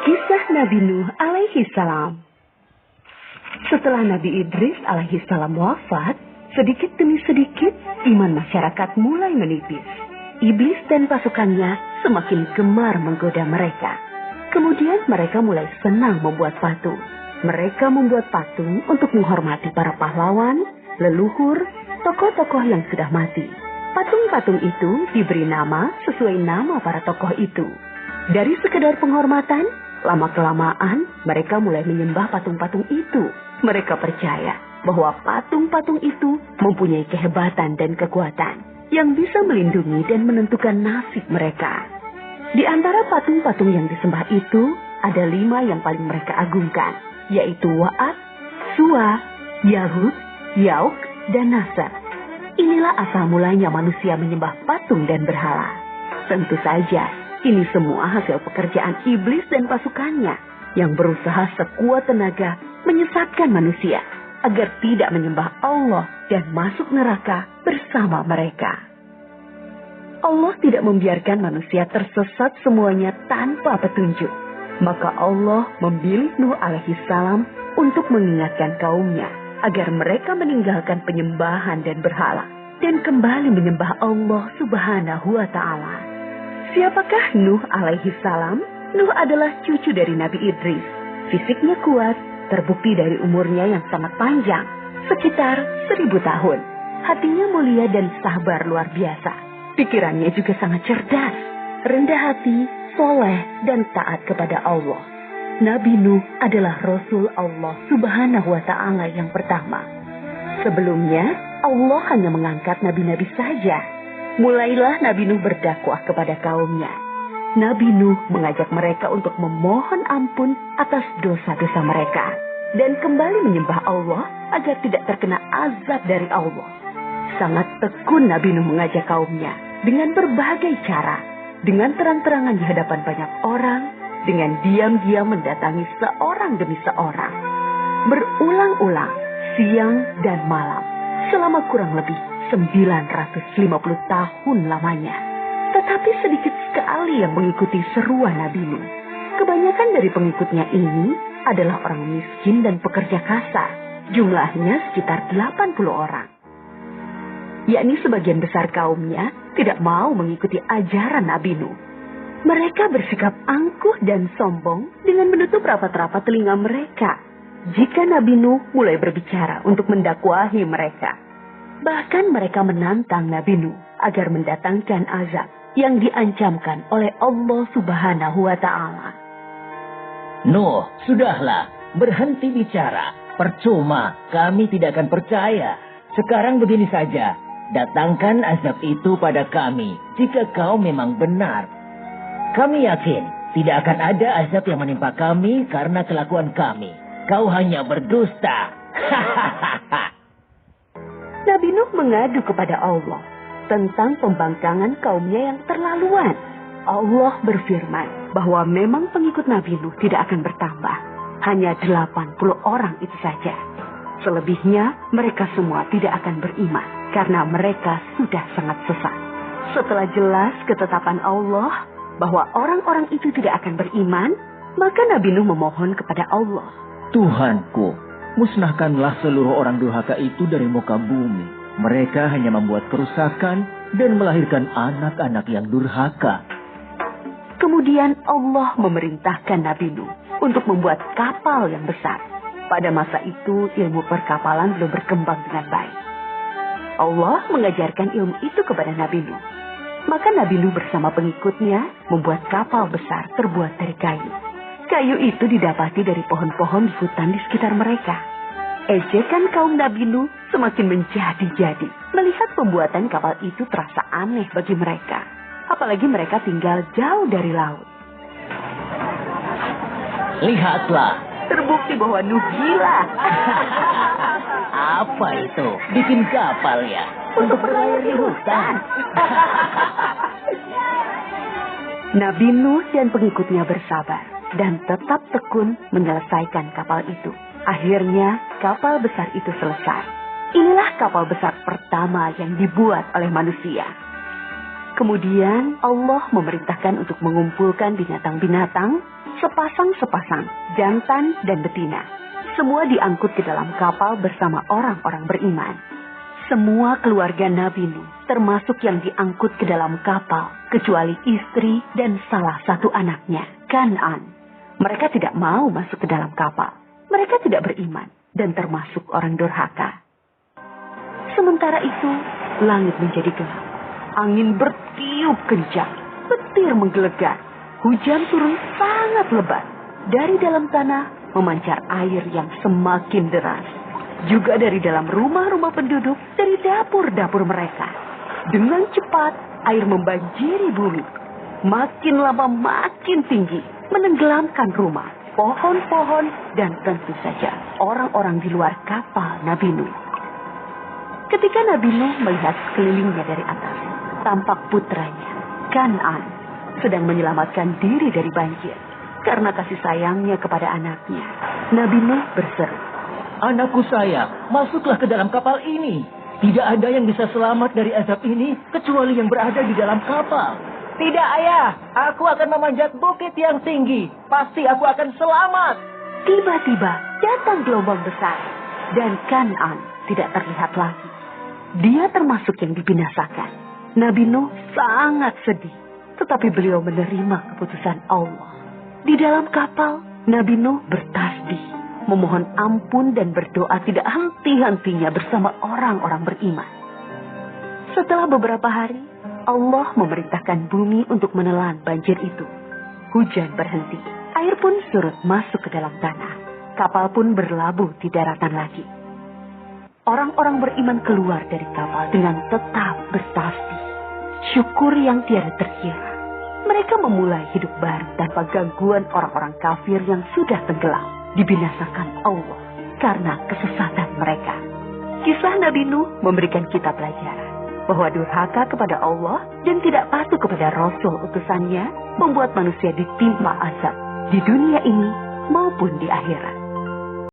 Kisah Nabi Nuh alaihi salam. Setelah Nabi Idris alaihi salam wafat, sedikit demi sedikit iman masyarakat mulai menipis. Iblis dan pasukannya semakin gemar menggoda mereka. Kemudian mereka mulai senang membuat patung. Mereka membuat patung untuk menghormati para pahlawan, leluhur, tokoh-tokoh yang sudah mati. Patung-patung itu diberi nama sesuai nama para tokoh itu. Dari sekedar penghormatan, lama-kelamaan mereka mulai menyembah patung-patung itu. Mereka percaya bahwa patung-patung itu mempunyai kehebatan dan kekuatan yang bisa melindungi dan menentukan nasib mereka. Di antara patung-patung yang disembah itu, ada 5 yang paling mereka agungkan, yaitu Wa'ad, Suwa, Yahud, Yauk, dan Nasr. Inilah asal mulanya manusia menyembah patung dan berhala. Tentu saja, ini semua hasil pekerjaan iblis dan pasukannya yang berusaha sekuat tenaga menyesatkan manusia agar tidak menyembah Allah dan masuk neraka bersama mereka. Allah tidak membiarkan manusia tersesat semuanya tanpa petunjuk. Maka Allah memilih Nuh alaihi salam untuk mengingatkan kaumnya agar mereka meninggalkan penyembahan dan berhala dan kembali menyembah Allah Subhanahu wa Ta'ala. Siapakah Nuh alaihi salam? Nuh adalah cucu dari Nabi Idris. Fisiknya kuat, terbukti dari umurnya yang sangat panjang, sekitar 1000 tahun. Hatinya mulia dan sabar luar biasa. Pikirannya juga sangat cerdas, rendah hati, soleh, dan taat kepada Allah. Nabi Nuh adalah Rasul Allah Subhanahu wa Ta'ala yang pertama. Sebelumnya, Allah hanya mengangkat nabi-nabi saja. Mulailah Nabi Nuh berdakwah kepada kaumnya. Nabi Nuh mengajak mereka untuk memohon ampun atas dosa-dosa mereka dan kembali menyembah Allah agar tidak terkena azab dari Allah. Sangat tekun Nabi Nuh mengajak kaumnya dengan berbagai cara, dengan terang-terangan di hadapan banyak orang, dengan diam-diam mendatangi seorang demi seorang, berulang-ulang, siang dan malam, selama kurang lebih 950 tahun lamanya. Tetapi sedikit sekali yang mengikuti seruan Nabi Nuh. Kebanyakan dari pengikutnya ini adalah orang miskin dan pekerja kasar. Jumlahnya sekitar 80 orang. Yakni sebagian besar kaumnya tidak mau mengikuti ajaran Nabi Nuh. Mereka bersikap angkuh dan sombong dengan menutup rapat-rapat telinga mereka jika Nabi Nuh mulai berbicara untuk mendakwahi mereka. Bahkan mereka menantang Nabi Nuh agar mendatangkan azab yang diancamkan oleh Allah Subhanahu wa Ta'ala. Nuh, sudahlah, berhenti bicara. Percuma, kami tidak akan percaya. Sekarang begini saja, datangkan azab itu pada kami jika kau memang benar. Kami yakin tidak akan ada azab yang menimpa kami karena kelakuan kami. Kau hanya berdusta. Nabi Nuh mengadu kepada Allah tentang pembangkangan kaumnya yang terlaluan. Allah berfirman bahwa memang pengikut Nabi Nuh tidak akan bertambah. Hanya 80 orang itu saja. Selebihnya mereka semua tidak akan beriman karena mereka sudah sangat sesat. Setelah jelas ketetapan Allah bahwa orang-orang itu tidak akan beriman, maka Nabi Nuh memohon kepada Allah. Tuhanku, musnahkanlah seluruh orang durhaka itu dari muka bumi. Mereka hanya membuat kerusakan dan melahirkan anak-anak yang durhaka. Kemudian Allah memerintahkan Nabi Nuh untuk membuat kapal yang besar. Pada masa itu ilmu perkapalan belum berkembang dengan baik. Allah mengajarkan ilmu itu kepada Nabi Nuh. Maka Nabi Nuh bersama pengikutnya membuat kapal besar terbuat dari kayu. Kayu itu didapati dari pohon-pohon di hutan di sekitar mereka. Ejekan kaum Nabi Nuh semakin menjadi-jadi. Melihat pembuatan kapal itu terasa aneh bagi mereka. Apalagi mereka tinggal jauh dari laut. Lihatlah. Terbukti bahwa Nuh gila. Apa itu? Bikin kapal ya? Untuk berlayar di hutan. Nabi Nuh dan pengikutnya bersabar dan tetap tekun menyelesaikan kapal itu. Akhirnya kapal besar itu selesai. Inilah kapal besar pertama yang dibuat oleh manusia. Kemudian Allah memerintahkan untuk mengumpulkan binatang-binatang, sepasang-sepasang, jantan dan betina. Semua diangkut ke dalam kapal bersama orang-orang beriman. Semua keluarga Nabi Nuh, termasuk yang diangkut ke dalam kapal, kecuali istri dan salah satu anaknya, Kan'an. Mereka tidak mau masuk ke dalam kapal. Mereka tidak beriman dan termasuk orang durhaka. Sementara itu, langit menjadi gelap. Angin bertiup kencang, petir menggelegar. Hujan turun sangat lebat. Dari dalam tanah memancar air yang semakin deras. Juga dari dalam rumah-rumah penduduk, dari dapur-dapur mereka. Dengan cepat, air membanjiri bumi. Makin lama makin tinggi, menenggelamkan rumah, pohon-pohon, dan tentu saja orang-orang di luar kapal Nabi Nuh. Ketika Nabi Nuh melihat sekelilingnya dari atas, tampak putranya, Kan'an, sedang menyelamatkan diri dari banjir. Karena kasih sayangnya kepada anaknya, Nabi Nuh berseru, Anakku sayang, masuklah ke dalam kapal ini. Tidak ada yang bisa selamat dari azab ini, kecuali yang berada di dalam kapal. Tidak, ayah. Aku akan memanjat bukit yang tinggi. Pasti aku akan selamat. Tiba-tiba datang gelombang besar, dan Kan'an tidak terlihat lagi. Dia termasuk yang dibinasakan. Nabi Nuh sangat sedih, tetapi beliau menerima keputusan Allah. Di dalam kapal, Nabi Nuh bertasbih, memohon ampun dan berdoa tidak henti-hentinya bersama orang-orang beriman. Setelah beberapa hari, Allah memerintahkan bumi untuk menelan banjir itu. Hujan berhenti, air pun surut masuk ke dalam tanah. Kapal pun berlabuh di daratan lagi. Orang-orang beriman keluar dari kapal dengan tetap bertasbih, syukur yang tiada terkira. Mereka memulai hidup baru tanpa gangguan orang-orang kafir yang sudah tenggelam, dibinasakan Allah karena kesesatan mereka. Kisah Nabi Nuh memberikan kita pelajaran bahwa durhaka kepada Allah dan tidak patuh kepada Rasul utusannya membuat manusia ditimpa azab di dunia ini maupun di akhirat.